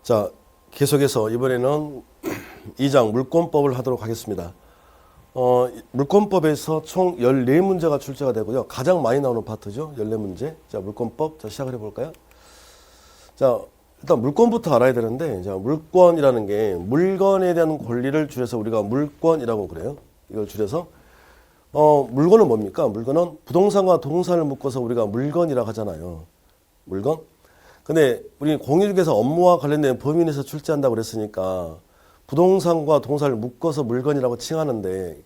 자, 계속해서 이번에는 2장 물권법을 하도록 하겠습니다. 물권법에서 총 14문제가 출제가 되고요. 가장 많이 나오는 파트죠. 14문제. 자, 물권법. 자, 시작을 해볼까요? 자, 일단 물권부터 알아야 되는데, 자, 물권이라는 게 물건에 대한 권리를 줄여서 우리가 물권이라고 그래요. 이걸 줄여서. 물건은 뭡니까? 물건은 부동산과 동산을 묶어서 우리가 물건이라고 하잖아요. 물건? 근데 우리 공인중개사 업무와 관련된 범위에서 출제한다고 그랬으니까 부동산과 동산을 묶어서 물건이라고 칭하는데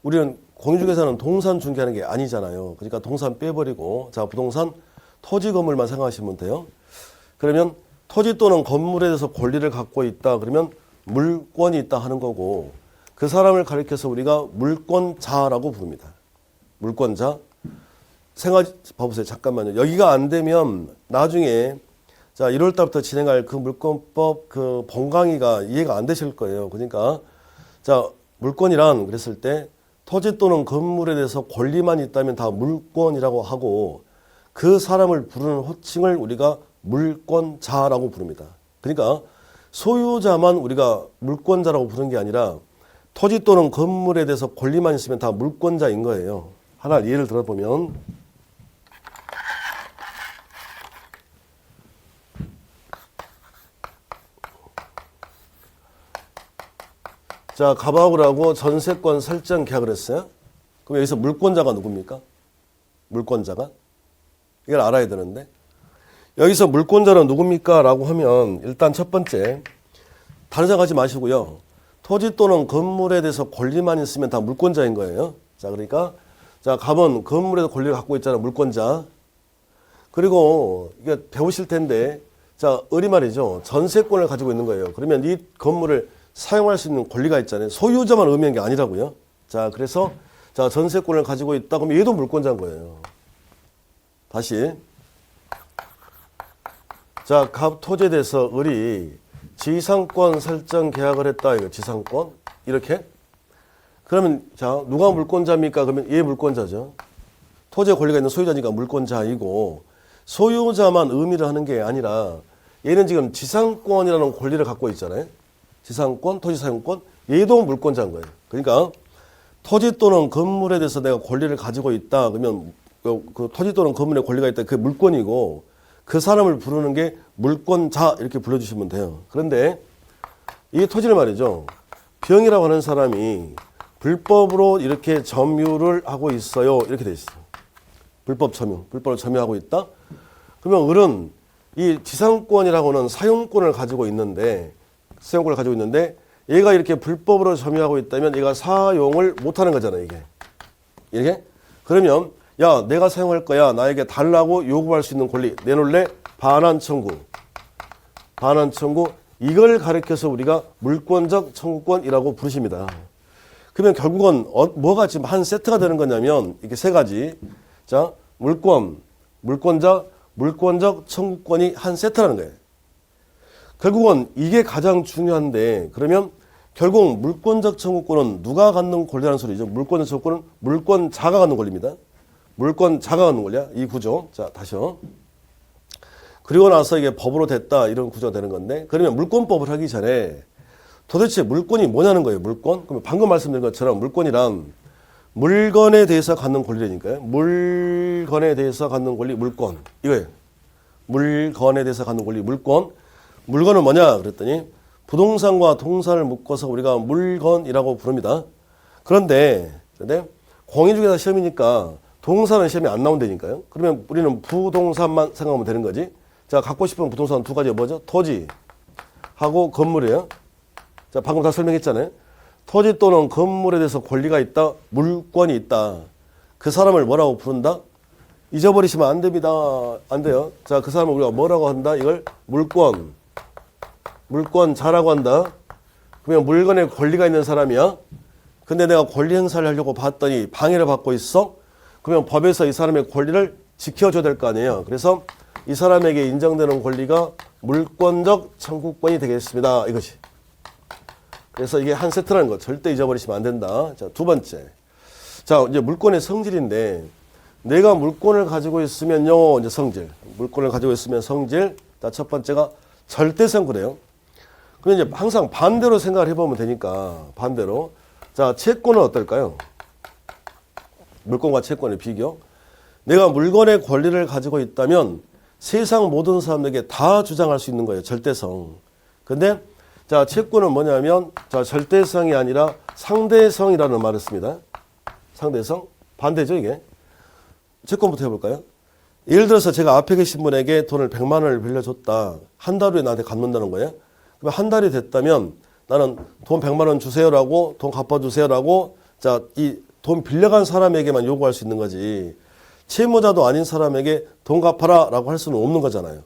우리는 공인중개사는 동산 중개하는 게 아니잖아요. 그러니까 동산 빼버리고 자 부동산 토지 건물만 생각하시면 돼요. 그러면 토지 또는 건물에 대해서 권리를 갖고 있다 그러면 물권이 있다 하는 거고 그 사람을 가리켜서 우리가 물권자라고 부릅니다. 물권자. 봐보세요. 잠깐만요. 여기가 안 되면 나중에 자 1월 달부터 진행할 그 물권법 그 본강의가 이해가 안 되실 거예요. 그러니까 자 물권이란 그랬을 때 토지 또는 건물에 대해서 권리만 있다면 다 물권이라고 하고 그 사람을 부르는 호칭을 우리가 물권자라고 부릅니다. 그러니까 소유자만 우리가 물권자라고 부르는 게 아니라 토지 또는 건물에 대해서 권리만 있으면 다 물권자인 거예요. 하나 예를 들어보면 자, 가바구라고 전세권 설정 계약을 했어요. 그럼 여기서 물권자가 누굽니까? 물권자가? 이걸 알아야 되는데. 여기서 물권자는 누굽니까? 라고 하면 일단 첫 번째, 다른 생각하지 마시고요. 토지 또는 건물에 대해서 권리만 있으면 다 물권자인 거예요. 자, 그러니까, 자, 갑은 건물에서 권리를 갖고 있잖아요. 물권자. 그리고 이게 배우실 텐데, 자, 을이 말이죠. 전세권을 가지고 있는 거예요. 그러면 이 건물을 사용할 수 있는 권리가 있잖아요. 소유자만 의미한 게 아니라고요. 자, 그래서 자 전세권을 가지고 있다 그러면 얘도 물권자인 거예요. 다시 자, 갑 토지에 대해서 을이 지상권 설정 계약을 했다. 이거 지상권 이렇게 그러면 자 누가 물권자입니까? 그러면 얘 물권자죠. 토지에 권리가 있는 소유자니까 물권자이고 소유자만 의미를 하는 게 아니라 얘는 지금 지상권이라는 권리를 갖고 있잖아요. 지상권, 토지 사용권, 얘도 물권자인 거예요. 그러니까 토지 또는 건물에 대해서 내가 권리를 가지고 있다. 그러면 그 토지 또는 건물에 권리가 있다. 그게 물권이고 그 사람을 부르는 게 물권자 이렇게 불러주시면 돼요. 그런데 이 토지를 말이죠. 병이라고 하는 사람이 불법으로 이렇게 점유를 하고 있어요. 이렇게 돼 있어요. 불법 점유, 불법으로 점유하고 있다. 그러면 을은 이 지상권이라고는 사용권을 가지고 있는데 얘가 이렇게 불법으로 점유하고 있다면 얘가 사용을 못하는 거잖아요. 이게 이렇게 그러면 야 내가 사용할 거야 나에게 달라고 요구할 수 있는 권리 내놓을래 반환 청구 이걸 가리켜서 우리가 물권적 청구권이라고 부르십니다. 그러면 결국은 뭐가 지금 한 세트가 되는 거냐면 이렇게 세 가지 자 물권자 물권적 청구권이 한 세트라는 거예요. 결국은 이게 가장 중요한데 그러면 결국 물권적 청구권은 누가 갖는 권리라는 소리죠. 물권적 청구권은 물권자가 갖는 권리입니다. 물권자가 갖는 권리야. 이 구조. 자, 다시요. 그리고 나서 이게 법으로 됐다 이런 구조가 되는 건데 그러면 물권법을 하기 전에 도대체 물권이 뭐냐는 거예요. 물권. 그러면 방금 말씀드린 것처럼 물권이란 물건에 대해서 갖는 권리라니까요. 물건에 대해서 갖는 권리 물권. 이거예요. 물건에 대해서 갖는 권리 물권. 물건은 뭐냐 그랬더니 부동산과 동산을 묶어서 우리가 물건이라고 부릅니다. 그런데 공인중개사 시험이니까 동산은 시험이 안 나온다니까요. 그러면 우리는 부동산만 생각하면 되는 거지. 자, 갖고 싶은 부동산은 두 가지가 뭐죠? 토지하고 건물이에요. 자, 방금 다 설명했잖아요. 토지 또는 건물에 대해서 권리가 있다. 물권이 있다. 그 사람을 뭐라고 부른다? 잊어버리시면 안 됩니다. 안 돼요. 자, 그 사람을 우리가 뭐라고 한다? 이걸 물권자라고 한다. 그러면 물건에 권리가 있는 사람이야. 근데 내가 권리 행사를 하려고 봤더니 방해를 받고 있어. 그러면 법에서 이 사람의 권리를 지켜줘야 될 거 아니에요. 그래서 이 사람에게 인정되는 권리가 물권적 청구권이 되겠습니다. 이것이. 그래서 이게 한 세트라는 거 절대 잊어버리시면 안 된다. 자, 두 번째. 자, 이제 물권의 성질인데 내가 물권을 가지고 있으면요. 이제 성질. 물권을 가지고 있으면 성질. 자, 첫 번째가 절대성 그래요. 그럼 이제 항상 반대로 생각을 해보면 되니까, 반대로. 자, 채권은 어떨까요? 물건과 채권의 비교. 내가 물건의 권리를 가지고 있다면 세상 모든 사람에게 다 주장할 수 있는 거예요. 절대성. 근데 자, 채권은 뭐냐면 자, 절대성이 아니라 상대성이라는 말을 씁니다. 상대성. 반대죠, 이게. 채권부터 해볼까요? 예를 들어서 제가 앞에 계신 분에게 돈을 100만 원을 빌려줬다. 한 달 후에 나한테 갚는다는 거예요. 그럼 한 달이 됐다면 나는 돈 100만 원 주세요라고, 돈 갚아주세요라고, 자, 이 돈 빌려간 사람에게만 요구할 수 있는 거지. 채무자도 아닌 사람에게 돈 갚아라 라고 할 수는 없는 거잖아요.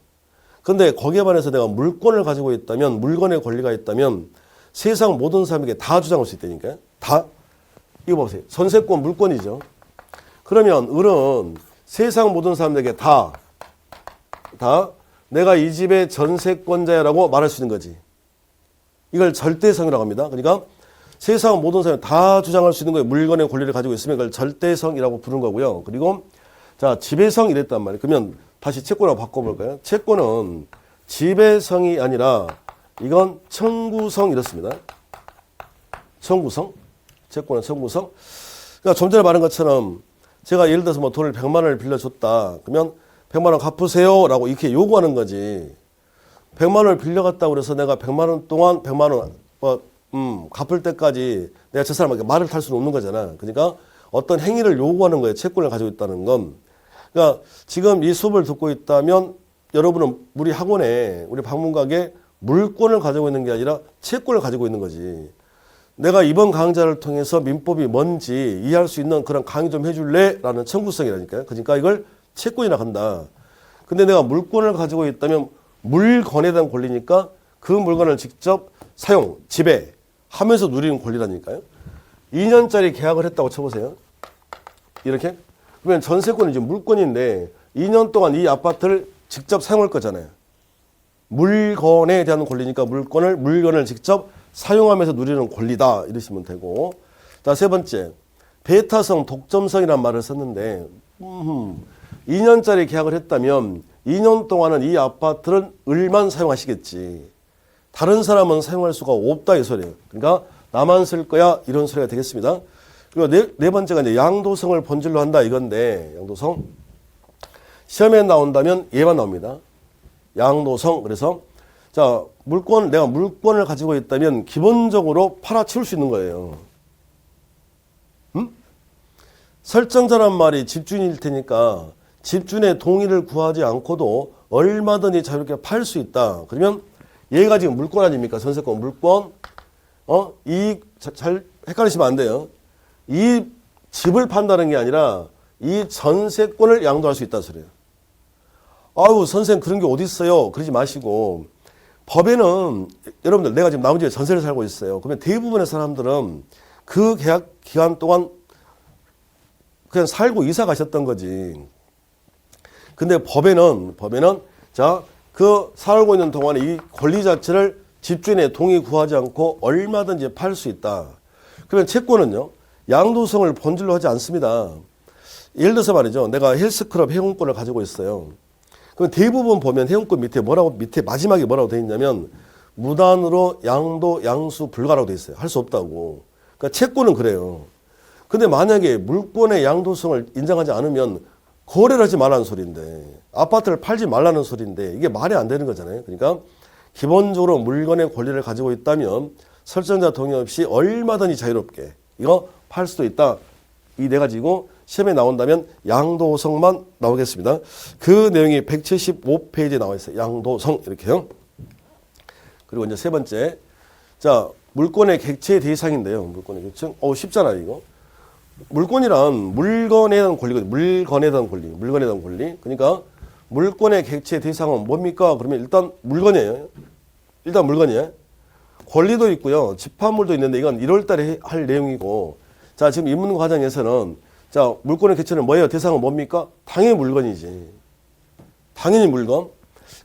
근데 거기에 반해서 내가 물건을 가지고 있다면, 물건의 권리가 있다면 세상 모든 사람에게 다 주장할 수 있다니까요. 다. 이거 보세요. 전세권 물건이죠. 그러면 을은 세상 모든 사람들에게 다 내가 이 집의 전세권자라고 말할 수 있는 거지. 이걸 절대성이라고 합니다. 그러니까 세상 모든 사람이 다 주장할 수 있는 거예요. 물건의 권리를 가지고 있으면 그걸 절대성이라고 부르는 거고요. 그리고 자, 지배성 이랬단 말이에요. 그러면 다시 채권으로 바꿔볼까요? 채권은 지배성이 아니라 이건 청구성 이렇습니다. 청구성. 채권은 청구성. 그러니까 좀 전에 말한 것처럼 제가 예를 들어서 뭐 돈을 100만 원을 빌려줬다. 그러면 100만 원 갚으세요 라고 이렇게 요구하는 거지. 100만 원을 빌려갔다고 그래서 내가 100만 원 동안 100만 원 갚을 때까지 내가 저 사람에게 말을 탈 수는 없는 거잖아. 그러니까 어떤 행위를 요구하는 거예요. 채권을 가지고 있다는 건. 그러니까 지금 이 수업을 듣고 있다면 여러분은 우리 학원에, 우리 방문각에 물권을 가지고 있는 게 아니라 채권을 가지고 있는 거지. 내가 이번 강좌를 통해서 민법이 뭔지 이해할 수 있는 그런 강의 좀 해줄래? 라는 청구성이라니까요. 그러니까 이걸 채권이라 한다. 근데 내가 물권을 가지고 있다면 물건에 대한 권리니까 그 물건을 직접 사용, 지배하면서 누리는 권리라니까요. 2년짜리 계약을 했다고 쳐보세요. 이렇게. 그러면 전세권은 이제 물건인데 2년 동안 이 아파트를 직접 사용할 거잖아요. 물건에 대한 권리니까 물건을 직접 사용하면서 누리는 권리다 이러시면 되고. 자, 세 번째, 배타성, 독점성이라는 말을 썼는데 2년짜리 계약을 했다면 2년 동안은 이 아파트를 을만 사용하시겠지. 다른 사람은 사용할 수가 없다 이 소리예요. 그러니까 나만 쓸 거야 이런 소리가 되겠습니다. 그리고 네 번째가 이제 양도성을 본질로 한다 이건데, 양도성 시험에 나온다면 얘만 나옵니다. 양도성. 그래서 자, 내가 물건을 가지고 있다면 기본적으로 팔아치울 수 있는 거예요. 설정자란 말이 집주인일 테니까 집주인의 동의를 구하지 않고도 얼마든지 자유롭게 팔 수 있다. 그러면 얘가 지금 물건 아닙니까? 전세권 물건. 잘 헷갈리시면 안 돼요. 이 집을 판다는 게 아니라 이 전세권을 양도할 수 있다 소리예요. 아유, 선생님 그런 게 어디 있어요? 그러지 마시고, 법에는 여러분들 내가 지금 남은 집에 전세를 살고 있어요. 그러면 대부분의 사람들은 그 계약 기간 동안 그냥 살고 이사 가셨던 거지. 근데 법에는 자, 그 살고 있는 동안에 이 권리 자체를 집주인의 동의 구하지 않고 얼마든지 팔 수 있다. 그러면 채권은요, 양도성을 본질로 하지 않습니다. 예를 들어서 말이죠. 내가 헬스클럽 회원권을 가지고 있어요. 그럼 대부분 보면 회원권 밑에 마지막에 뭐라고 되어 있냐면 무단으로 양도, 양수 불가라고 되어 있어요. 할 수 없다고. 그러니까 채권은 그래요. 근데 만약에 물권의 양도성을 인정하지 않으면 거래를 하지 말라는 소리인데, 아파트를 팔지 말라는 소리인데 이게 말이 안 되는 거잖아요. 그러니까 기본적으로 물건의 권리를 가지고 있다면 설정자 동의 없이 얼마든지 자유롭게 이거 팔 수도 있다. 이 네 가지고 시험에 나온다면 양도성만 나오겠습니다. 그 내용이 175페이지에 나와 있어요. 양도성 이렇게요. 그리고 이제 세 번째, 자, 물권의 객체 대상인데요. 물권의 객체. 쉽잖아요 이거. 물권이란 물건에 대한 권리거든요. 물건에 대한 권리. 그러니까 물권의 객체 대상은 뭡니까? 그러면 일단 물건이에요. 권리도 있고요. 집합물도 있는데 이건 1월 달에 할 내용이고, 자, 지금 입문 과정에서는 자, 물권의 객체는 뭐예요? 대상은 뭡니까? 당연히 물건이지. 당연히 물건.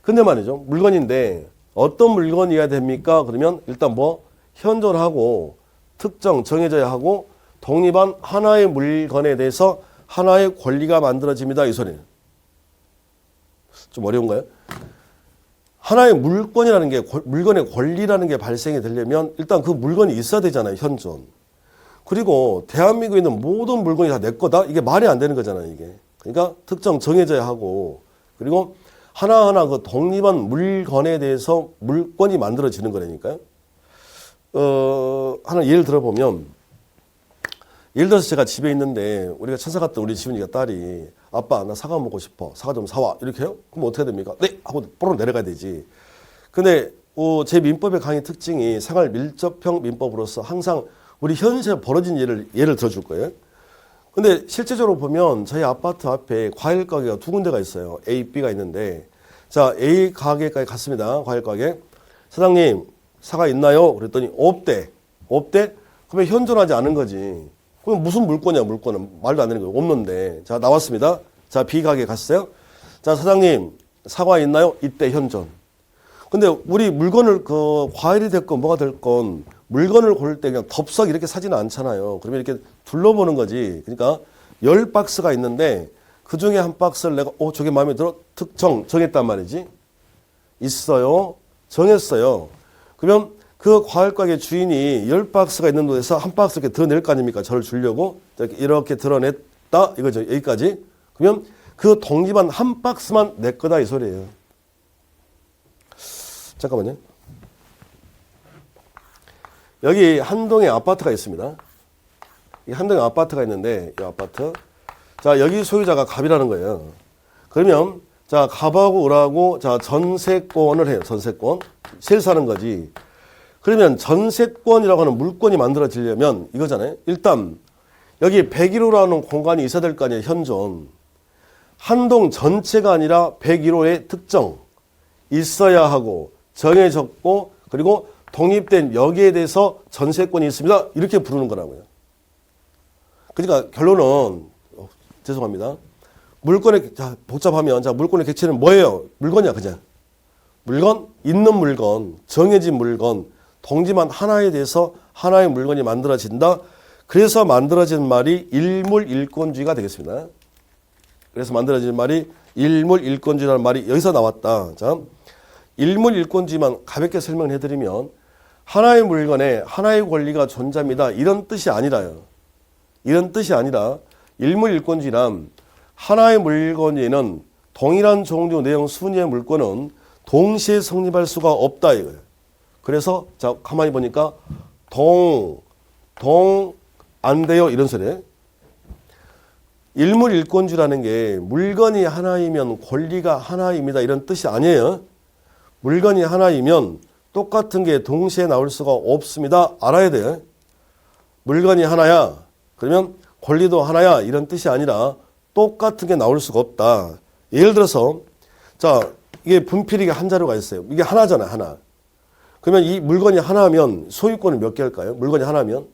근데 말이죠. 물건인데 어떤 물건이어야 됩니까? 그러면 일단 현존하고 특정 정해져야 하고 독립한 하나의 물건에 대해서 하나의 권리가 만들어집니다. 이 소리는. 좀 어려운가요? 하나의 물건이라는 게, 물건의 권리라는 게 발생이 되려면 일단 그 물건이 있어야 되잖아요, 현존. 그리고 대한민국에 있는 모든 물건이 다 내 거다? 이게 말이 안 되는 거잖아요, 이게. 그러니까 특정 정해져야 하고, 그리고 하나하나 그 독립한 물건에 대해서 물건이 만들어지는 거라니까요. 하나 예를 들어보면, 예를 들어서 제가 집에 있는데 우리가 천사 같던 우리 지훈이가 딸이 아빠 나 사과 먹고 싶어. 사과 좀 사와. 이렇게 해요? 그럼 어떻게 됩니까? 네! 하고 뽀록 내려가야 되지. 근데 제 민법의 강의 특징이 생활 밀접형 민법으로서 항상 우리 현실에 벌어진 예를 들어줄 거예요. 근데 실제적으로 보면 저희 아파트 앞에 과일 가게가 두 군데가 있어요. A, B가 있는데 자 A 가게까지 갔습니다. 과일 가게. 사장님 사과 있나요? 그랬더니 없대. 없대? 그러면 현존하지 않은 거지. 그럼 무슨 물건이야 물건은. 말도 안 되는 거예요. 없는데. 자 나왔습니다. 자 B 가게 갔어요. 자 사장님 사과 있나요? 이때 현존. 근데 우리 물건을 과일이 됐건 뭐가 됐건 물건을 고를 때 그냥 덥석 이렇게 사지는 않잖아요. 그러면 이렇게 둘러보는 거지. 그러니까 10박스가 있는데 그 중에 한 박스를 내가 저게 마음에 들어? 정했단 말이지. 있어요. 정했어요. 그러면 그 과일 가게 주인이 10박스가 있는 곳에서 한 박스 이렇게 드러낼 거 아닙니까? 저를 주려고. 이렇게 드러냈다. 이거죠. 여기까지. 그러면 그 독립한 한 박스만 내 거다 이 소리예요. 잠깐만요. 여기 한 동의 아파트가 있습니다. 이 한 동의 아파트가 있는데 이 아파트. 자 여기 소유자가 갑이라는 거예요. 그러면 자 갑하고 을하고 자 전세권을 해요. 전세권. 세일사는 거지. 그러면 전세권이라고 하는 물건이 만들어지려면 이거잖아요. 일단 여기 101호라는 공간이 있어야 될 거 아니에요. 현존. 한 동 전체가 아니라 101호의 특정 있어야 하고 정해졌고 그리고 독립된 여기에 대해서 전세권이 있습니다. 이렇게 부르는 거라고요. 그러니까 결론은 죄송합니다. 물건의 자 복잡하면 자 물건의 객체는 뭐예요? 물건이야 그냥. 물건 있는 물건 정해진 물건 독립한 하나에 대해서 하나의 물건이 만들어진다. 그래서 만들어진 말이 일물일권주의가 되겠습니다. 그래서 만들어진 말이 일물일권주의라는 말이 여기서 나왔다. 자, 일물일권주의만 가볍게 설명을 해드리면 하나의 물건에 하나의 권리가 존재합니다. 이런 뜻이 아니라요. 이런 뜻이 아니라 일물일권주의란 하나의 물건에는 동일한 종류 내용 순위의 물건은 동시에 성립할 수가 없다 이거예요. 그래서 자 가만히 보니까 안 돼요 이런 소리예요. 일물일권주의라는 게 물건이 하나이면 권리가 하나입니다 이런 뜻이 아니에요. 물건이 하나이면 똑같은 게 동시에 나올 수가 없습니다. 알아야 돼요. 물건이 하나야. 그러면 권리도 하나야. 이런 뜻이 아니라 똑같은 게 나올 수가 없다. 예를 들어서 자 이게 분필이가 한 자루가 있어요. 이게 하나잖아요. 하나. 그러면 이 물건이 하나면 소유권은 몇 개 할까요? 물건이 하나면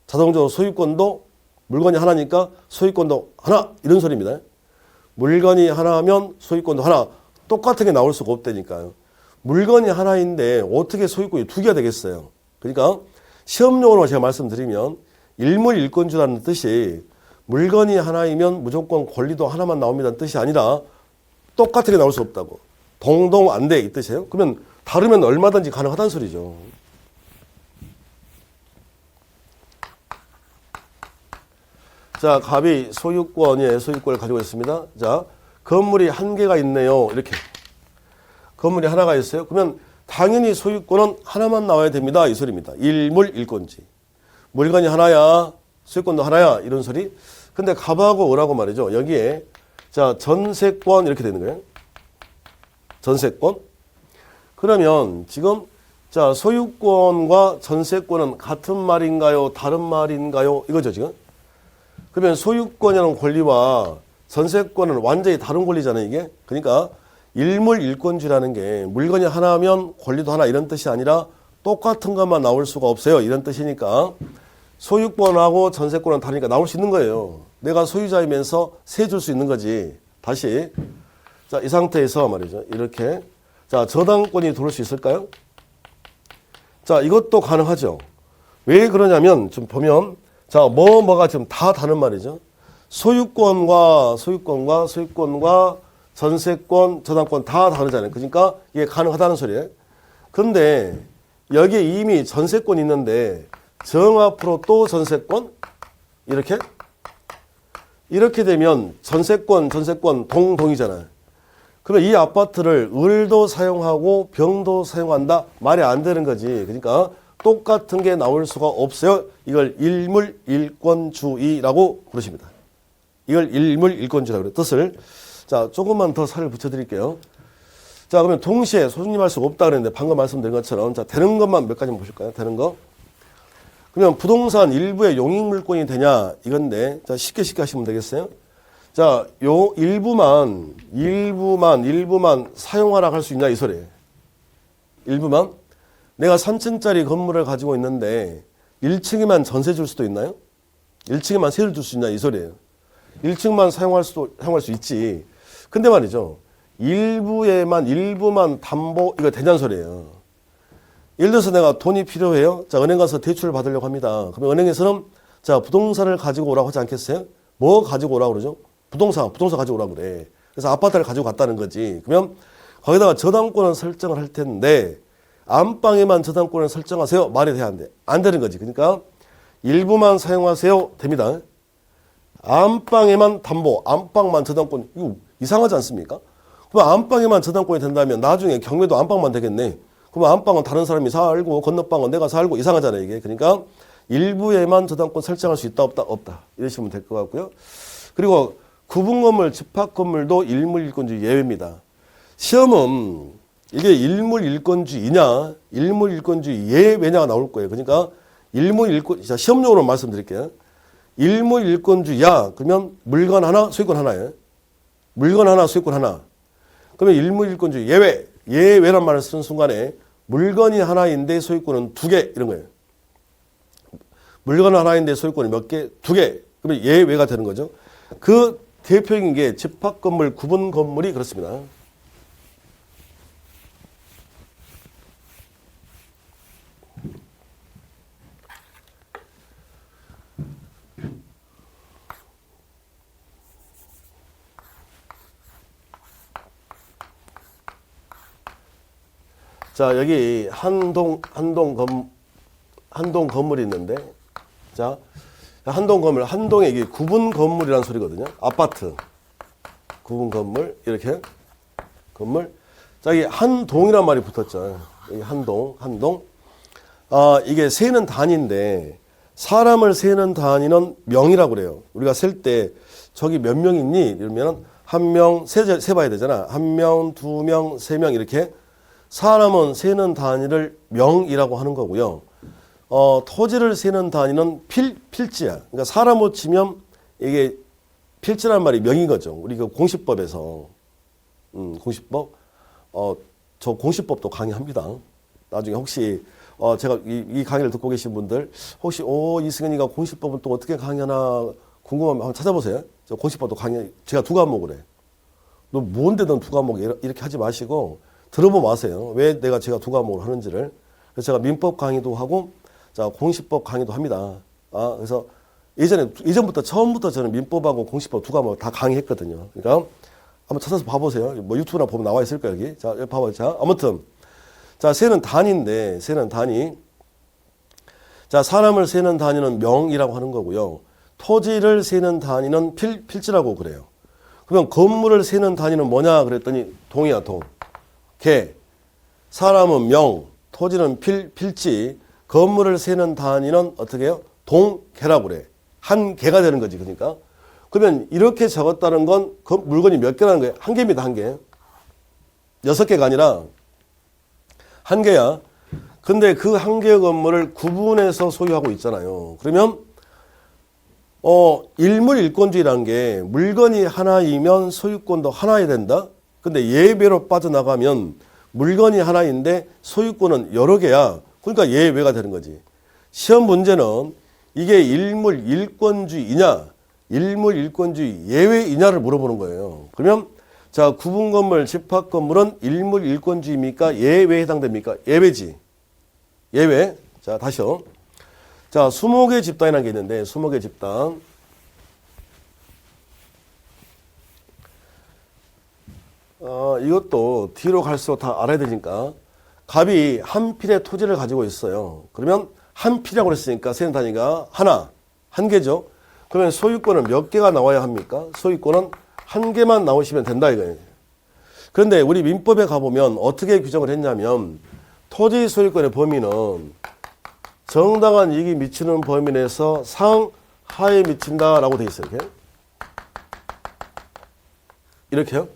자동적으로 소유권도 물건이 하나니까 소유권도 하나 이런 소리입니다. 물건이 하나면 소유권도 하나 똑같은 게 나올 수가 없다니까요. 물건이 하나인데 어떻게 소유권이 두 개가 되겠어요. 그러니까 시험용어로 제가 말씀드리면 일물일권주의라는 뜻이 물건이 하나이면 무조건 권리도 하나만 나옵니다는 뜻이 아니라 똑같은 게 나올 수 없다고. 동동 안 돼 이 뜻이에요. 그러면 다르면 얼마든지 가능하다는 소리죠. 자, 갑이 소유권을 가지고 있습니다. 자, 건물이 한 개가 있네요. 이렇게. 건물이 하나가 있어요. 그러면 당연히 소유권은 하나만 나와야 됩니다. 이 소리입니다. 일물일권주의. 물건이 하나야, 소유권도 하나야 이런 소리. 근데 갑하고 을하고 말이죠. 여기에 자 전세권 이렇게 되는 거예요. 전세권. 그러면 지금 자 소유권과 전세권은 같은 말인가요? 다른 말인가요? 이거죠 지금. 그러면 소유권이라는 권리와 전세권은 완전히 다른 권리잖아요 이게. 그러니까 일물일권주의라는 게 물건이 하나면 권리도 하나 이런 뜻이 아니라 똑같은 것만 나올 수가 없어요. 이런 뜻이니까 소유권하고 전세권은 다르니까 나올 수 있는 거예요. 내가 소유자이면서 세 줄 수 있는 거지. 다시 자, 이 상태에서 말이죠. 이렇게 자, 저당권이 들어올 수 있을까요? 자, 이것도 가능하죠. 왜 그러냐면 좀 보면 자, 뭐가 지금 다 다른 말이죠. 소유권과 전세권, 저당권 다 다르잖아요. 그러니까 이게 가능하다는 소리예요. 근데 여기에 이미 전세권이 있는데 정 앞으로 또 전세권 이렇게 되면 전세권 동이잖아요. 그러면 이 아파트를 을도 사용하고 병도 사용한다? 말이 안 되는 거지. 그러니까 똑같은 게 나올 수가 없어요. 이걸 일물일권주의라고 부르십니다. 이걸 일물일권주의라고 그래요. 뜻을. 자, 조금만 더 살을 붙여드릴게요. 자, 그러면 동시에 소중림할 수가 없다 그랬는데 방금 말씀드린 것처럼 자, 되는 것만 몇 가지만 보실까요? 되는 거. 그러면 부동산 일부의 용익물권이 되냐 이건데 자, 쉽게 하시면 되겠어요. 자, 요 일부만 사용하라 할 수 있냐 이 소리예요. 일부만. 내가 3층짜리 건물을 가지고 있는데 1층에만 전세 줄 수도 있나요? 1층에만 세를 줄 수 있냐 이 소리예요. 1층만 사용할 수 있지. 근데 말이죠. 일부만 담보 이거 되냐는 소리예요. 예를 들어서 내가 돈이 필요해요. 자, 은행 가서 대출을 받으려고 합니다. 그러면 은행에서는 자, 부동산을 가지고 오라고 하지 않겠어요? 뭐 가지고 오라고 그러죠? 부동산 가지고 오라고 그래. 그래서 아파트를 가지고 갔다는 거지. 그러면 거기다가 저당권을 설정을 할 텐데 안방에만 저당권을 설정하세요. 말이 돼야 안 돼. 안 되는 거지. 그러니까 일부만 사용하세요. 됩니다. 안방에만 담보, 안방만 저당권. 이거 이상하지 않습니까? 그럼 안방에만 저당권이 된다면 나중에 경매도 안방만 되겠네. 그럼 안방은 다른 사람이 살고 건너방은 내가 살고 이상하잖아요. 이게. 그러니까 일부에만 저당권 설정할 수 있다 없다 없다. 이러시면 될 것 같고요. 그리고 구분건물, 집합건물도 일물일권주의 예외입니다. 시험은 이게 일물일권주의냐 일물일권주의 예외냐가 나올 거예요. 그러니까 자, 시험용으로 말씀드릴게요. 일물일권주의야 그러면 물건 하나 소유권 하나예요. 물건 하나 소유권 하나. 그러면 일물일권주의 예외란 말을 쓰는 순간에 물건이 하나인데 소유권은 2개 이런 거예요. 물건 하나인데 소유권이 몇 개? 2개. 그러면 예외가 되는 거죠. 그 대표적인 게 집합건물, 구분건물이 그렇습니다. 자, 여기 한 동 건물이 있는데, 자, 한 동에 이게 구분 건물이라는 소리거든요. 아파트. 구분 건물, 이렇게. 건물. 자, 이게 한 동이란 말이 붙었죠. 여기 한 동. 이게 세는 단위인데, 사람을 세는 단위는 명이라고 그래요. 우리가 셀 때, 저기 몇 명 있니? 이러면 한 명, 세봐야 되잖아. 한 명, 2명, 3명, 이렇게. 사람은 세는 단위를 명이라고 하는 거고요. 토지를 세는 단위는 필지야. 그러니까 사람으로 치면 이게 필지란 말이 명인 거죠. 우리 그 공시법에서. 공시법. 저 공시법도 강의합니다. 나중에 혹시, 제가 이 강의를 듣고 계신 분들, 혹시, 이승현이가 공시법은 또 어떻게 강의하나 궁금하면 한번 찾아보세요. 저 공시법도 제가 2과목을 해. 너 뭔데 넌 2과목 이렇게 하지 마시고, 들어보면 아세요. 왜 제가 2과목을 하는지를. 그래서 제가 민법 강의도 하고, 자, 공시법 강의도 합니다. 그래서 이전부터 처음부터 저는 민법하고 공시법 2과목 다 강의했거든요. 그러니까 한번 찾아서 봐보세요. 뭐 유튜브나 보면 나와 있을 거예요, 여기. 자, 여기 봐봐요. 자, 아무튼. 자, 세는 단위인데, 세는 단위. 자, 사람을 세는 단위는 명이라고 하는 거고요. 토지를 세는 단위는 필지라고 그래요. 그러면 건물을 세는 단위는 뭐냐 그랬더니 동이야, 동. 개. 사람은 명, 토지는 필지, 건물을 세는 단위는 어떻게 해요? 동개라고 그래. 한 개가 되는 거지, 그러니까. 그러면 이렇게 적었다는 건 그 물건이 몇 개라는 거예요? 한 개입니다, 한 개. 6개가 아니라 한 개야. 근데 그 한 개의 건물을 구분해서 소유하고 있잖아요. 그러면 일물일권주의라는 게 물건이 하나이면 소유권도 하나야 된다. 근데 예외로 빠져나가면 물건이 하나인데 소유권은 여러 개야. 그러니까 예외가 되는 거지. 시험 문제는 이게 일물일권주의냐, 일물일권주의 예외이냐를 물어보는 거예요. 그러면 자, 구분건물, 집합건물은 일물일권주의입니까? 예외에 해당됩니까? 예외지. 예외. 자, 다시요. 자, 20개 집단이라는 게 있는데 20개 집단. 이것도 뒤로 갈수록 다 알아야 되니까 갑이 한 필의 토지를 가지고 있어요. 그러면 한 필이라고 그랬으니까 세는 단위가 한 개죠. 그러면 소유권은 몇 개가 나와야 합니까? 소유권은 한 개만 나오시면 된다 이거예요. 그런데 우리 민법에 가보면 어떻게 규정을 했냐면 토지 소유권의 범위는 정당한 이익이 미치는 범위 내에서 상하에 미친다라고 돼 있어요. 이렇게요.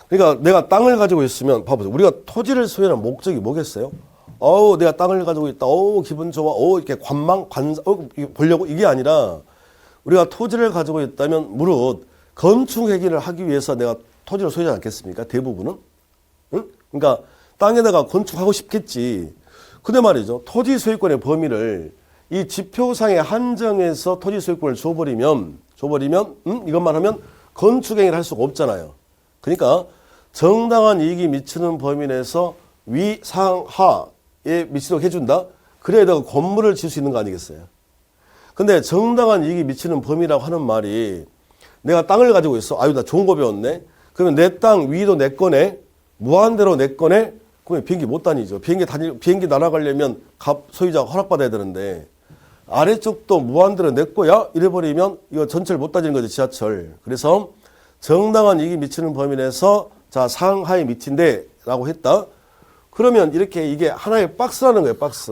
그러니까 내가 땅을 가지고 있으면 봐보세요. 우리가 토지를 소유하는 목적이 뭐겠어요? 내가 땅을 가지고 있다. 기분 좋아. 이렇게 보려고 이게 아니라 우리가 토지를 가지고 있다면 무릇 건축 행위를 하기 위해서 내가 토지를 소유하지 않겠습니까? 대부분은. 응? 그러니까 땅에다가 건축하고 싶겠지. 근데 말이죠. 토지 소유권의 범위를 이 지표상에 한정해서 토지 소유권을 줘버리면 이것만 하면 건축 행위를 할 수가 없잖아요. 그러니까 정당한 이익이 미치는 범위 내에서 위, 상, 하에 미치도록 해준다. 그래야 내가 건물을 지을 수 있는 거 아니겠어요? 근데 정당한 이익이 미치는 범위라고 하는 말이 내가 땅을 가지고 있어. 나 좋은 거 배웠네. 그러면 내 땅 위도 내 거네. 무한대로 내 거네. 그러면 비행기 못 다니죠. 비행기 날아가려면 소유자가 허락받아야 되는데 아래쪽도 무한대로 내 거야? 이래버리면 이거 전철 못 다니는 거죠. 지하철. 그래서 정당한 이익이 미치는 범위 내에서 상하에 미친대 라고 했다. 그러면 이렇게 이게 하나의 박스라는 거예요. 박스.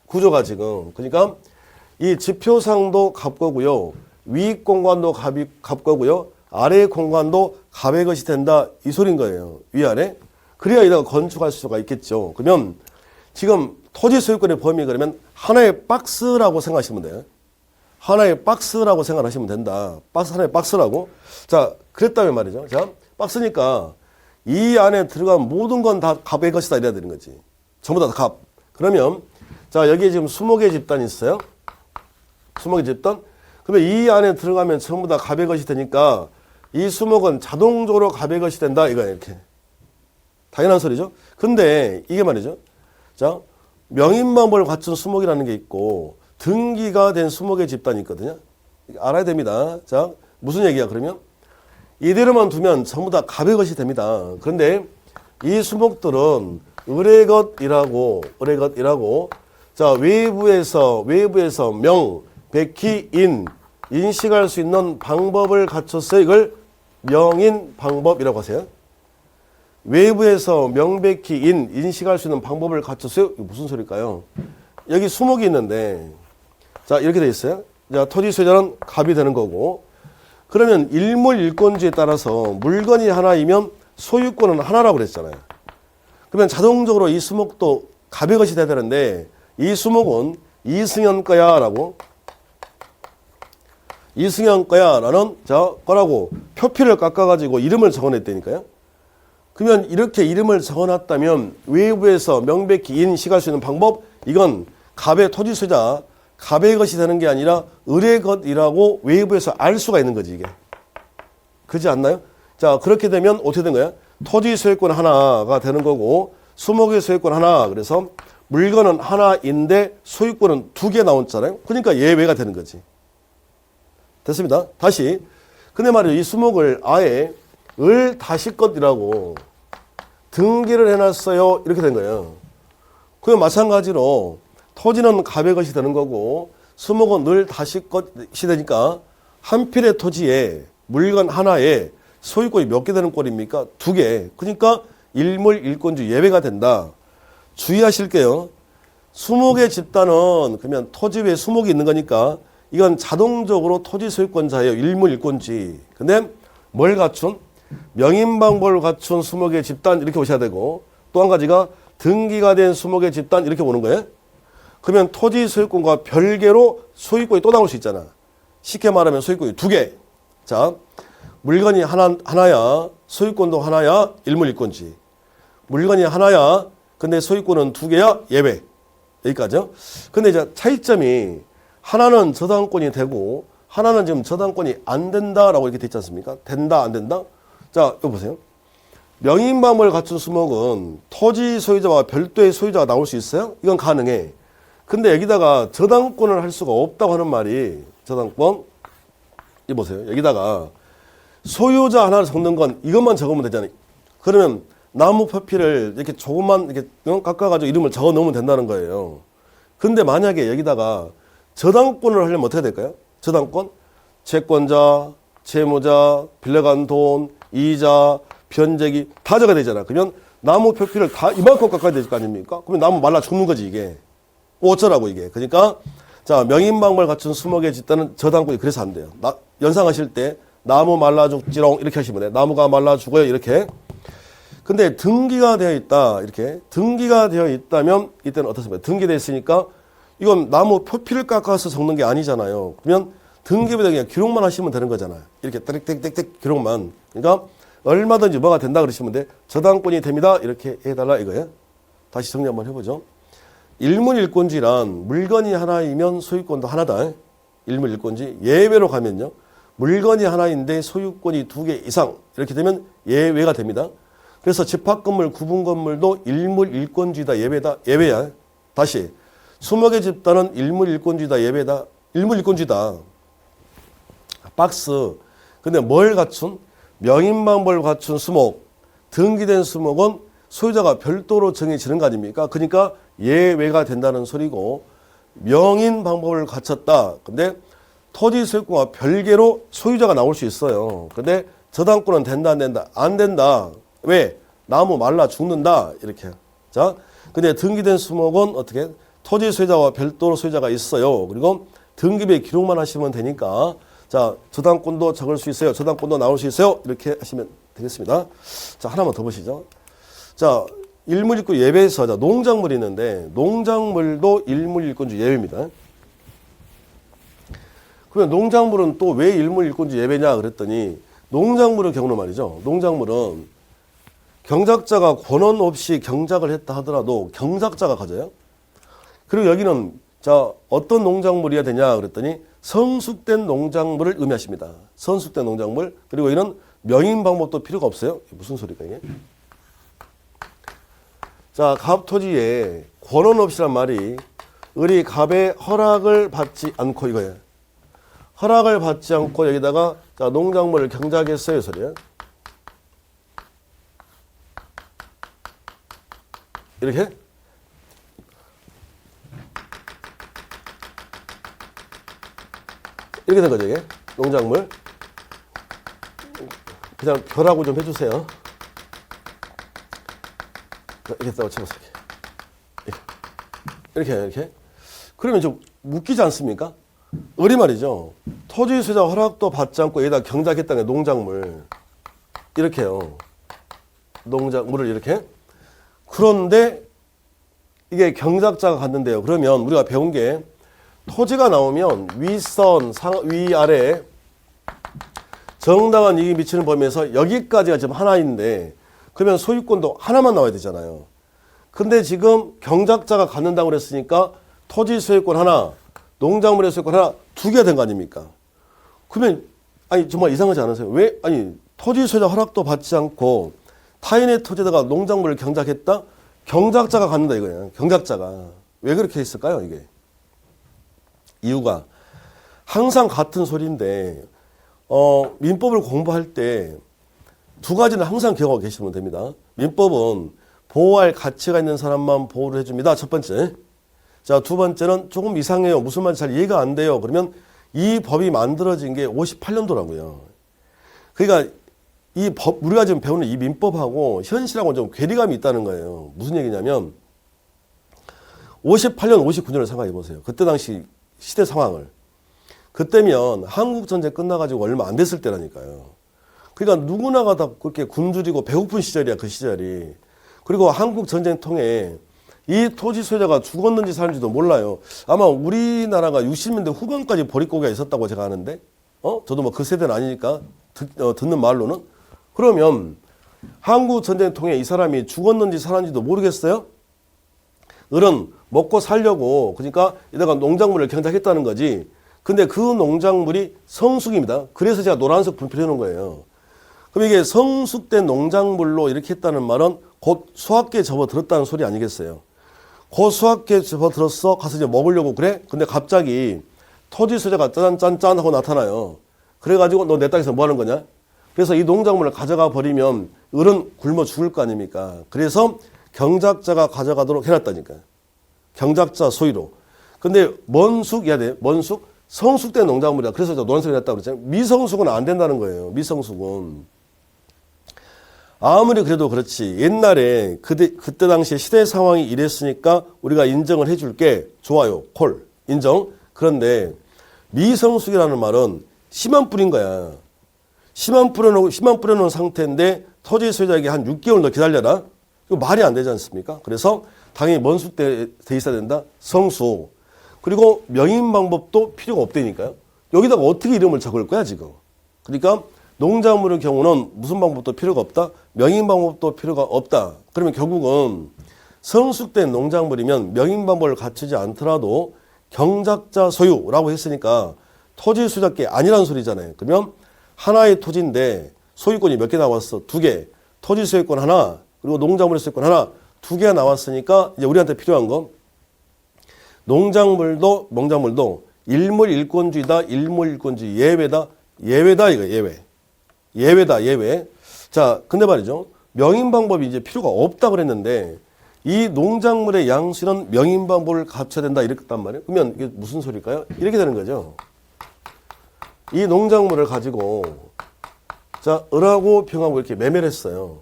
구조가 지금. 그러니까 이 지표상도 값 거고요. 위 공간도 값 거고요. 아래 공간도 값의 것이 된다. 이 소린 거예요. 위아래. 그래야 이다가 건축할 수가 있겠죠. 그러면 지금 토지 소유권의 범위 그러면 하나의 박스라고 생각하시면 돼요. 하나의 박스라고 생각하시면 된다. 하나의 박스라고. 자, 그랬다면 말이죠. 자, 박스니까 이 안에 들어간 모든 건 다 값의 것이다 이래야 되는 거지. 전부 다 값. 그러면 자, 여기에 지금 20개의 집단이 있어요. 20개 집단. 그러면 이 안에 들어가면 전부 다 값의 것이 되니까 이 20은 자동적으로 값의 것이 된다 이거야 이렇게. 당연한 소리죠. 근데 이게 말이죠. 자, 명인방법을 갖춘 20이라는 게 있고 등기가 된 20개 집단이 있거든요. 알아야 됩니다. 자, 무슨 얘기야 그러면? 이대로만 두면 전부 다 값의 것이 됩니다. 그런데 이 수목들은 의뢰것이라고 자, 외부에서 명, 백희, 인식할 수 있는 방법을 갖췄어요. 이걸 명인 방법이라고 하세요. 외부에서 명백히 인식할 수 있는 방법을 갖췄어요. 이게 무슨 소리일까요? 여기 20이 있는데 자, 이렇게 돼 있어요. 자, 토지 소유자는 갑이 되는 거고 그러면 일몰일권주에 따라서 물건이 하나이면 소유권은 하나라고 그랬잖아요. 그러면 자동적으로 이 수목도 갑의 것이 돼야 되는데 이 수목은 이승현 거야 라고 이승현 거야 라는 거라고 표피를 깎아가지고 이름을 적어냈다니까요. 그러면 이렇게 이름을 적어놨다면 외부에서 명백히 인식할 수 있는 방법 이건 갑의 토지 소유자 갑의 것이 되는 게 아니라 을의 것이라고 외부에서 알 수가 있는 거지 이게. 그렇지 않나요? 자, 그렇게 되면 어떻게 된 거야? 토지 소유권 하나가 되는 거고 수목의 소유권 하나. 그래서 물건은 하나인데 소유권은 2개 나왔잖아요. 그러니까 예외가 되는 거지. 됐습니다. 다시. 근데 말이죠. 이 수목을 아예 을 다시 것이라고 등기를 해놨어요. 이렇게 된 거예요. 그럼 마찬가지로 토지는 갑의 것이 되는 거고 수목은 늘 다시 것이 되니까 한 필의 토지에 물건 하나에 소유권이 몇 개 되는 꼴입니까? 2개. 그러니까 일몰일권주 예외가 된다. 주의하실게요. 수목의 집단은 그러면 토지 위에 수목이 있는 거니까 이건 자동적으로 토지 소유권자예요. 일몰일권지. 근데 뭘 갖춘? 명인방법을 갖춘 수목의 집단 이렇게 보셔야 되고 또 한 가지가 등기가 된 수목의 집단 이렇게 보는 거예요. 그러면 토지 소유권과 별개로 소유권이 또 나올 수 있잖아. 쉽게 말하면 소유권이 2개. 자, 물건이 하나야. 소유권도 하나야. 일몰일권지. 물건이 하나야. 근데 소유권은 2개야. 예외. 여기까지요. 근데 이제 차이점이 하나는 저당권이 되고 하나는 지금 저당권이 안 된다라고 이렇게 돼 있지 않습니까? 된다, 안 된다? 자, 이거 보세요. 명인방법을 갖춘 수목은 토지 소유자와 별도의 소유자가 나올 수 있어요? 이건 가능해. 근데 여기다가 저당권을 할 수가 없다고 하는 말이 저당권. 이 보세요. 여기다가 소유자 하나를 적는 건 이것만 적으면 되잖아요. 그러면 나무 표피를 이렇게 조금만 이렇게 깎아가지고 이름을 적어 놓으면 된다는 거예요. 근데 만약에 여기다가 저당권을 하려면 어떻게 될까요? 저당권, 채권자, 채무자, 빌려간 돈, 이자, 변제기 다 적어야 되잖아. 그러면 나무 표피를 다 이만큼 깎아야 될 거 아닙니까? 그러면 나무 말라 죽는 거지 이게. 어쩌라고 이게. 그러니까 자 명인방법을 갖춘 수목의 집단은 저당권이 그래서 안 돼요. 연상하실 때 나무 말라 죽지롱 이렇게 하시면 돼요. 나무가 말라 죽어요 이렇게. 근데 등기가 되어 있다 이렇게. 등기가 되어 있다면 이때는 어떻습니까? 등기되어 있으니까 이건 나무 표피를 깎아서 적는 게 아니잖아요. 그러면 등기부에 그냥 기록만 하시면 되는 거잖아요. 이렇게 땡땡땡땡 기록만. 그러니까 얼마든지 뭐가 된다 그러시면 돼. 저당권이 됩니다. 이렇게 해달라 이거예요. 다시 정리 한번 해보죠. 일문일권지란 물건이 하나이면 소유권도 하나다. 일문일권지. 예외로 가면요. 물건이 하나인데 소유권이 2개 이상 이렇게 되면 예외가 됩니다. 그래서 집합건물, 구분건물도 일문일권지다 예외다. 예외야. 다시 수목의 집단은 일문일권지다 예외다. 일문일권지다. 박스. 근데 뭘 갖춘? 명인방법을 갖춘 수목. 등기된 수목은 소유자가 별도로 정해지는 거 아닙니까? 그러니까 예외가 된다는 소리고 명인 방법을 갖췄다. 근데 토지 소유권과 별개로 소유자가 나올 수 있어요. 근데 저당권은 된다 안 된다? 안 된다. 왜? 나무 말라 죽는다. 이렇게. 자, 근데 등기된 수목은 어떻게? 토지 소유자와 별도로 소유자가 있어요. 그리고 등기부에 기록만 하시면 되니까 자, 저당권도 적을 수 있어요. 저당권도 나올 수 있어요. 이렇게 하시면 되겠습니다. 자, 하나만 더 보시죠. 자, 일문일권 예외에서 자, 농작물이 있는데 농작물도 일문일권지 예외입니다. 그러면 농작물은 또 왜 일문일권지 예외냐 그랬더니 농작물의 경우는 말이죠. 농작물은 경작자가 권한 없이 경작을 했다 하더라도 경작자가 가져요. 그리고 여기는 자, 어떤 농작물이어야 되냐 그랬더니 성숙된 농작물을 의미하십니다. 성숙된 농작물. 그리고 이런 명인 방법도 필요가 없어요. 무슨 소리가 이게? 자, 갑토지에 권한 없이란 말이 을이 갑의 허락을 받지 않고 이거예요. 허락을 받지 않고 여기다가 자, 농작물을 경작했어요. 소리야. 이렇게. 이렇게 된 거죠, 이게. 농작물. 그냥 별하고 좀 해주세요. 이렇게 따고 쳐보세요. 이렇게. 그러면 좀 웃기지 않습니까? 을이 말이죠. 토지 소유자 허락도 받지 않고 여기다 경작했다는 게 농작물. 이렇게요. 농작물을 이렇게. 그런데 이게 경작자가 갔는데요. 그러면 우리가 배운 게 토지가 나오면 윗선, 위아래 정당한 이익이 미치는 범위에서 여기까지가 지금 하나인데 그러면 소유권도 하나만 나와야 되잖아요. 근데 지금 경작자가 갖는다고 그랬으니까 토지 소유권 하나, 농작물의 소유권 하나, 2개가 된 거 아닙니까? 그러면 아니 정말 이상하지 않으세요? 왜? 아니 토지 소유자 허락도 받지 않고 타인의 토지에다가 농작물을 경작했다? 경작자가 갖는다 이거예요. 경작자가. 왜 그렇게 했을까요 이게? 이유가 항상 같은 소리인데 민법을 공부할 때 2가지는 항상 기억하고 계시면 됩니다. 민법은 보호할 가치가 있는 사람만 보호를 해줍니다. 첫 번째. 자, 2번째는 조금 이상해요. 무슨 말인지 잘 이해가 안 돼요. 그러면 이 법이 만들어진 게 58년도라고요. 그러니까 이 법, 우리가 지금 배우는 이 민법하고 현실하고 좀 괴리감이 있다는 거예요. 무슨 얘기냐면 58년, 59년을 생각해 보세요. 그때 당시 시대 상황을. 그때면 한국전쟁 끝나가지고 얼마 안 됐을 때라니까요. 그러니까 누구나가 다 그렇게 굶주리고 배고픈 시절이야, 그 시절이. 그리고 한국전쟁 통해 이 토지 소유자가 죽었는지 사는지도 몰라요. 아마 우리나라가 60년대 후반까지 보릿고개가 있었다고 제가 아는데, 저도 뭐 그 세대는 아니니까 듣는 말로는. 그러면 한국전쟁 통해 이 사람이 죽었는지 살았는지도 모르겠어요? 을은 먹고 살려고 그러니까 이다가 농작물을 경작했다는 거지. 근데 그 농작물이 성숙입니다. 그래서 제가 노란색 분필 해놓은 거예요. 그럼 이게 성숙된 농작물로 이렇게 했다는 말은 곧 수확기에 접어들었다는 소리 아니겠어요? 곧 수확기에 접어들었어. 가서 이제 먹으려고 그래? 근데 갑자기 토지 소유자가 짠짠짠 하고 나타나요. 그래가지고 너 내 땅에서 뭐 하는 거냐? 그래서 이 농작물을 가져가 버리면 을은 굶어 죽을 거 아닙니까? 그래서 경작자가 가져가도록 해놨다니까요. 경작자 소유로. 근데 먼숙, 해야 돼. 먼숙, 성숙된 농작물이야. 그래서 노란색이 냈다고 그랬잖아요. 미성숙은 안 된다는 거예요. 미성숙은. 아무리 그래도 그렇지. 옛날에 그때 당시에 시대 상황이 이랬으니까 우리가 인정을 해줄게. 좋아요. 콜. 인정. 그런데 미성숙이라는 말은 씨만 뿌린 거야. 씨만 뿌려놓은 상태인데 토지 소유자에게 한 6개월 더 기다려라. 이거 말이 안 되지 않습니까? 그래서 당연히 먼숙돼 있어야 된다. 성숙. 그리고 명인 방법도 필요가 없다니까요. 여기다가 어떻게 이름을 적을 거야 지금. 그러니까 농작물의 경우는 무슨 방법도 필요가 없다. 명인 방법도 필요가 없다. 그러면 결국은 성숙된 농작물이면 명인 방법을 갖추지 않더라도 경작자 소유라고 했으니까 토지 소유자께 아니라는 소리잖아요. 그러면 하나의 토지인데 소유권이 몇 개 나왔어? 2개. 토지 소유권 하나, 그리고 농작물 소유권 하나, 2개가 나왔으니까 이제 우리한테 필요한 거 농작물도 농작물도 일물일권주의다. 일물일권주의 예외다. 예외다 이거 예외. 예외다 예외. 자, 근데 말이죠. 명인 방법이 이제 필요가 없다 그랬는데 이 농작물의 양수는 명인 방법을 갖춰야 된다 이랬단 말이에요. 그러면 이게 무슨 소리일까요? 이렇게 되는 거죠. 이 농작물을 가지고 자, 을하고 병하고 이렇게 매매를 했어요.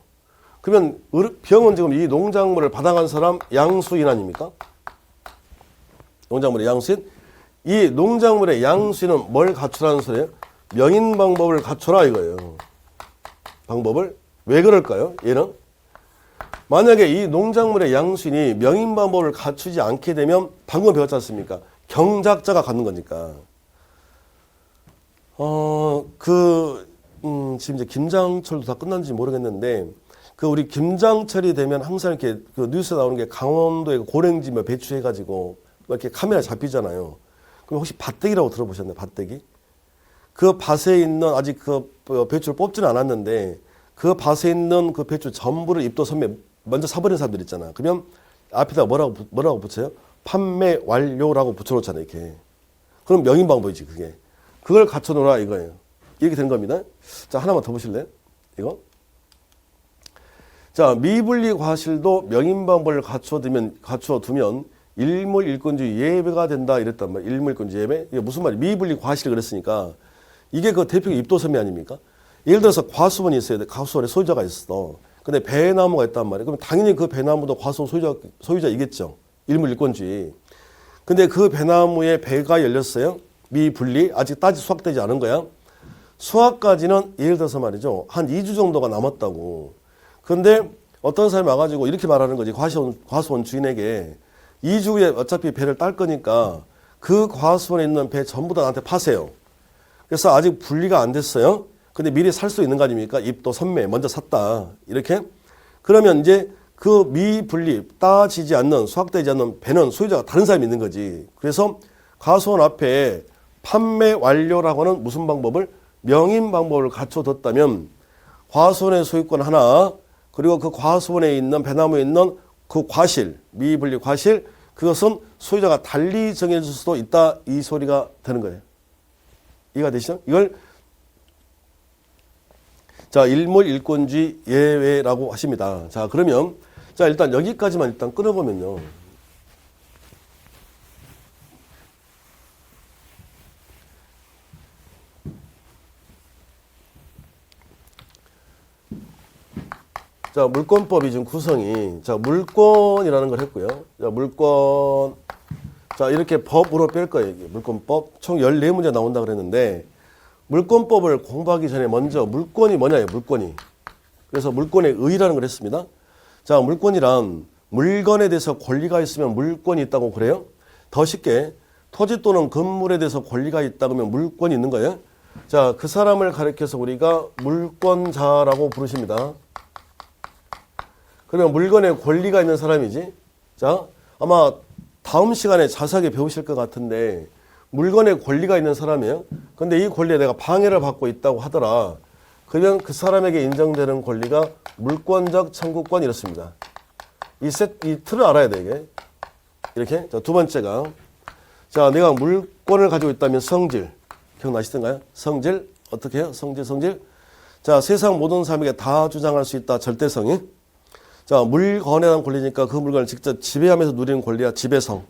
그러면 병은 지금 이 농작물을 받아간 사람 양수인 아닙니까? 농작물의 양수인. 이 농작물의 양수인은 뭘 갖추라는 소리예요? 명인 방법을 갖춰라 이거예요. 방법을. 왜 그럴까요? 얘는 만약에 이 농작물의 양수인이 명인 방법을 갖추지 않게 되면 방금 배웠지 않습니까? 경작자가 갖는 거니까. 지금 이제 김장철도 다 끝났는지 모르겠는데 그 우리 김장철이 되면 항상 이렇게 그 뉴스에 나오는 게 강원도에 고랭지 뭐 배추해가지고 이렇게 카메라 잡히잖아요. 그럼 혹시 밭대기라고 들어보셨나요? 밭대기? 그 밭에 있는 아직 그 배추를 뽑지는 않았는데 그 밭에 있는 그 배추 전부를 입도 선매 먼저 사버린 사람들 있잖아. 그러면 앞에다 뭐라고 붙여요? 판매 완료라고 붙여놓잖아요. 이렇게. 그럼 명인 방법이지 그게. 그걸 갖춰놓으라 이거예요. 이렇게 된 겁니다. 자, 하나만 더 보실래요? 이거. 자, 미분리 과실도 명인 방법을 갖춰두면 일물일권주의 예외가 된다 이랬단 말이에요. 일물일권주의 예외. 이게 무슨 말이에요? 미분리 과실 그랬으니까 이게 그 대표적인 입도섬이 아닙니까? 예를 들어서 과수원이 있어야 돼. 과수원에 소유자가 있어. 근데 배나무가 있단 말이에요. 그럼 당연히 그 배나무도 과수원 소유자이겠죠. 일물일권주의. 근데 그 배나무에 배가 열렸어요. 미분리. 아직 따지 수확되지 않은 거야. 수확까지는 예를 들어서 말이죠. 한 2주 정도가 남았다고. 근데 어떤 사람이 와가지고 이렇게 말하는 거지. 과수원 주인에게 2주 후에 어차피 배를 딸 거니까 그 과수원에 있는 배 전부 다 나한테 파세요. 그래서 아직 분리가 안 됐어요. 근데 미리 살 수 있는 거 아닙니까? 입도 선매 먼저 샀다. 이렇게. 그러면 이제 그 미분리 따지지 않는 수확되지 않는 배는 소유자가 다른 사람이 있는 거지. 그래서 과수원 앞에 판매 완료라고 하는 무슨 방법을 명인 방법을 갖춰뒀다면 과수원의 소유권 하나 그리고 그 과수원에 있는 배나무에 있는 그 과실 미분리 과실 그것은 소유자가 달리 정해줄 수도 있다 이 소리가 되는 거예요. 이해가 되시죠? 이걸 자 일물일권주의 예외라고 하십니다. 자 그러면 자 일단 여기까지만 일단 끊어보면요. 자, 물권법이 지금 구성이, 자, 물권이라는 걸 했고요. 자, 물권. 자, 이렇게 법으로 뺄 거예요. 이게 물권법. 총 14문제 나온다 그랬는데, 물권법을 공부하기 전에 먼저 물권이 뭐냐예요, 물권이. 그래서 물권의 의의라는 걸 했습니다. 자, 물권이란 물건에 대해서 권리가 있으면 물권이 있다고 그래요. 더 쉽게, 토지 또는 건물에 대해서 권리가 있다 그러면 물권이 있는 거예요. 자, 그 사람을 가리켜서 우리가 물권자라고 부르십니다. 그러면 물건에 권리가 있는 사람이지. 자, 아마 다음 시간에 자세하게 배우실 것 같은데 물건에 권리가 있는 사람이에요. 근데 이 권리에 내가 방해를 받고 있다고 하더라. 그러면 그 사람에게 인정되는 권리가 물권적 청구권 이렇습니다. 이 틀을 알아야 돼 이게. 이렇게. 자, 두 번째가 자, 내가 물권을 가지고 있다면 성질. 기억나시던가요? 성질. 어떻게 해요? 성질. 자, 세상 모든 사람에게 다 주장할 수 있다. 절대성이. 자, 물건에 대한 권리니까 그 물건을 직접 지배하면서 누리는 권리야. 지배성.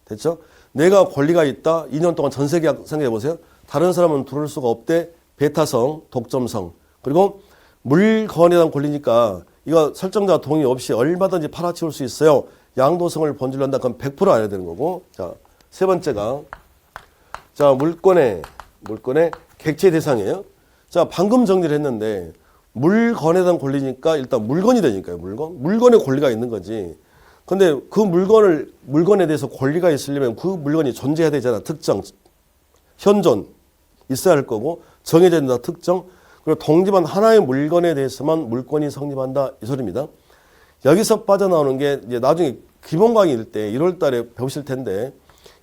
됐죠? 내가 권리가 있다. 2년 동안 전세 계약 생각해 보세요. 다른 사람은 들어올 수가 없대. 배타성, 독점성. 그리고 물건에 대한 권리니까 이거 설정자 동의 없이 얼마든지 팔아치울 수 있어요. 양도성을 본질로 한다. 그럼 100% 알아야 되는 거고. 자, 세 번째가 자, 물건의 객체 대상이에요. 자, 방금 정리를 했는데 물건에 대한 권리니까 일단 물건이 되니까요. 물건에 권리가 있는 거지. 근데 그 물건에 대해서 권리가 있으려면 그 물건이 존재해야 되잖아. 특정, 현존 있어야 할 거고 정해져 있는 특정. 그리고 동집한 하나의 물건에 대해서만 물권이 성립한다. 이 소리입니다. 여기서 빠져나오는 게 이제 나중에 기본 강의일 때 1월 달에 배우실 텐데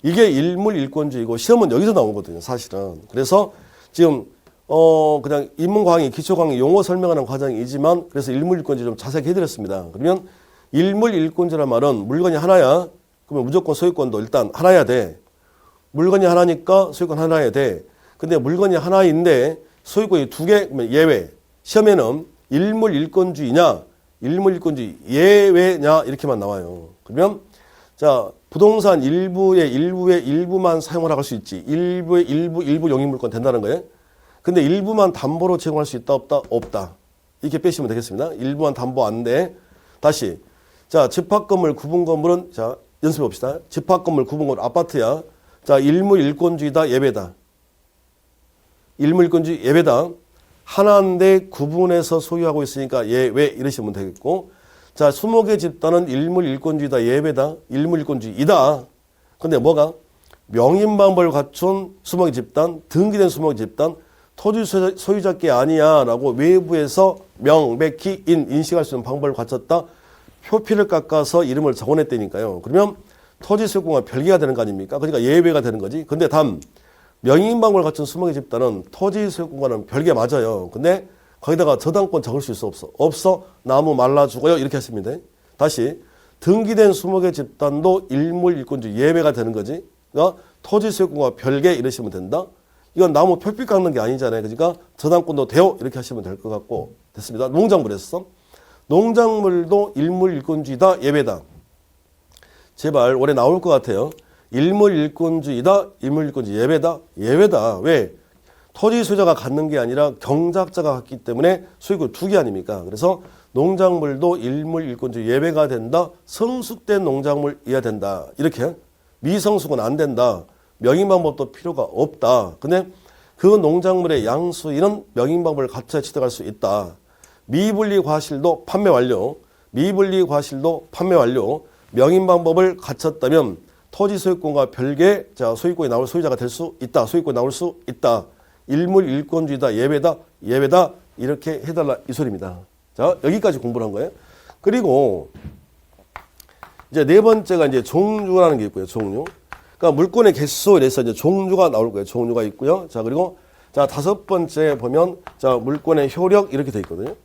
이게 일물일권주의고 시험은 여기서 나오거든요. 사실은. 그래서 지금 그냥 입문 강의, 기초 강의 용어 설명하는 과정이지만 그래서 일물일권주의 좀 자세히 해드렸습니다. 그러면 일물일권주란 말은 물건이 하나야. 그러면 무조건 소유권도 일단 하나야 돼. 물건이 하나니까 소유권 하나야 돼. 근데 물건이 하나인데 소유권이 두 개, 그러면 예외. 시험에는 일물일권주의냐, 일물일권주의 예외냐 이렇게만 나와요. 그러면 자, 부동산 일부만 사용을 할 수 있지. 일부 용익물권 된다는 거예요. 근데 일부만 담보로 제공할 수 있다, 없다? 없다. 이렇게 빼시면 되겠습니다. 일부만 담보 안 돼. 다시. 자, 집합건물 구분 건물은 자, 연습해 봅시다. 집합건물 구분 건물 아파트야. 자, 일물일권주의다, 예외다. 일물일권주의 예외다. 하나인데 구분해서 소유하고 있으니까 예외 이러시면 되겠고. 자, 20개 집단은 일물일권주의다, 예외다. 일물일권주의이다. 근데 뭐가? 명인방법을 갖춘 20개 집단, 등기된 20개 집단, 토지 소유자께 아니야 라고 외부에서 명백히 인식할 수 있는 방법을 갖췄다. 표피를 깎아서 이름을 적어냈다니까요. 그러면 토지 소유권과 별개가 되는 거 아닙니까? 그러니까 예외가 되는 거지. 근데 명인방법을 갖춘 20개 집단은 토지 소유권과는 별개 맞아요. 근데 거기다가 저당권 적을 수 있어, 없어? 없어. 나무 말라 죽어요. 이렇게 했습니다. 다시 등기된 20개 집단도 일물일권주의 예외가 되는 거지. 그러니까 토지 소유권과 별개 이러시면 된다. 이건 나무 표피 깎는 게 아니잖아요. 그러니까 저당권도 돼요. 이렇게 하시면 될 것 같고. 됐습니다. 농작물 했어. 농작물도 일물일권주의다, 예외다. 제발 올해 나올 것 같아요. 일물일권주의다, 일물일권주의 예외다. 예외다. 왜? 토지 소유자가 갖는 게 아니라 경작자가 갖기 때문에 소유권 두 개 아닙니까? 그래서 농작물도 일물일권주의 예외가 된다. 성숙된 농작물이어야 된다. 이렇게. 미성숙은 안 된다. 명인방법도 필요가 없다. 근데 그 농작물의 양수인은 명인방법을 갖춰야 취득할 수 있다. 미분리 과실도 판매 완료. 미분리 과실도 판매 완료. 명인방법을 갖췄다면 토지 소유권과 별개 자 소유권이 나올 소유자가 될 수 있다. 소유권이 나올 수 있다. 일물일권주의다. 예외다. 예외다. 이렇게 해달라 이 소리입니다. 자, 여기까지 공부를 한 거예요. 그리고 이제 네 번째가 이제 종류라는 게 있고요. 종류. 그러니까 물권의 개수에 대해서 이제 종류가 나올 거예요. 종류가 있고요. 자, 그리고 자, 다섯 번째 보면 자, 물권의 효력 이렇게 돼 있거든요.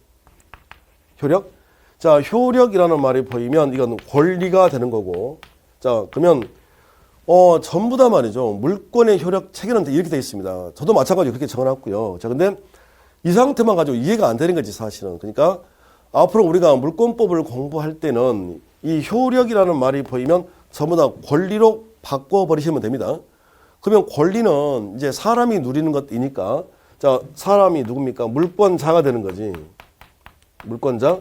효력. 자, 효력이라는 말이 보이면 이건 권리가 되는 거고. 자, 그러면 전부 다 말이죠. 물권의 효력 체계는 이렇게 돼 있습니다. 저도 마찬가지로 그렇게 적어놨고요. 자, 근데 이 상태만 가지고 이해가 안 되는 거지, 사실은. 그러니까 앞으로 우리가 물권법을 공부할 때는 이 효력이라는 말이 보이면 전부 다 권리로 바꿔버리시면 됩니다. 그러면 권리는 이제 사람이 누리는 것이니까 자, 사람이 누굽니까? 물권자가 되는 거지. 물권자.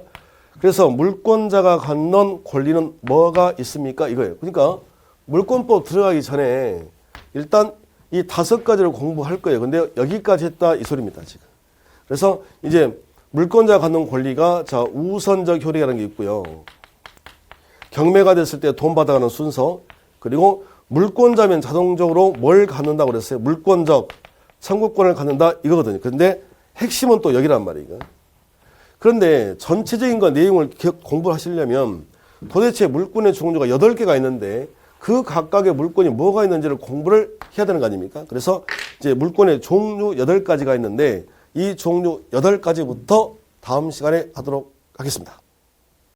그래서 물권자가 갖는 권리는 뭐가 있습니까? 이거예요. 그러니까 물권법 들어가기 전에 일단 이 5가지를 공부할 거예요. 근데 여기까지 했다 이 소리입니다, 지금. 그래서 이제 물권자가 갖는 권리가 자, 우선적 효력이라는 게 있고요. 경매가 됐을 때 돈 받아가는 순서. 그리고 물권자면 자동적으로 뭘 갖는다고 그랬어요? 물권적 청구권을 갖는다 이거거든요. 근데 핵심은 또 여기란 말이에요. 그런데 전체적인 거 내용을 공부하시려면 도대체 물권의 종류가 8개가 있는데 그 각각의 물권이 뭐가 있는지를 공부를 해야 되는 거 아닙니까? 그래서 이제 물권의 종류 8가지가 있는데 이 종류 8가지부터 다음 시간에 하도록 하겠습니다.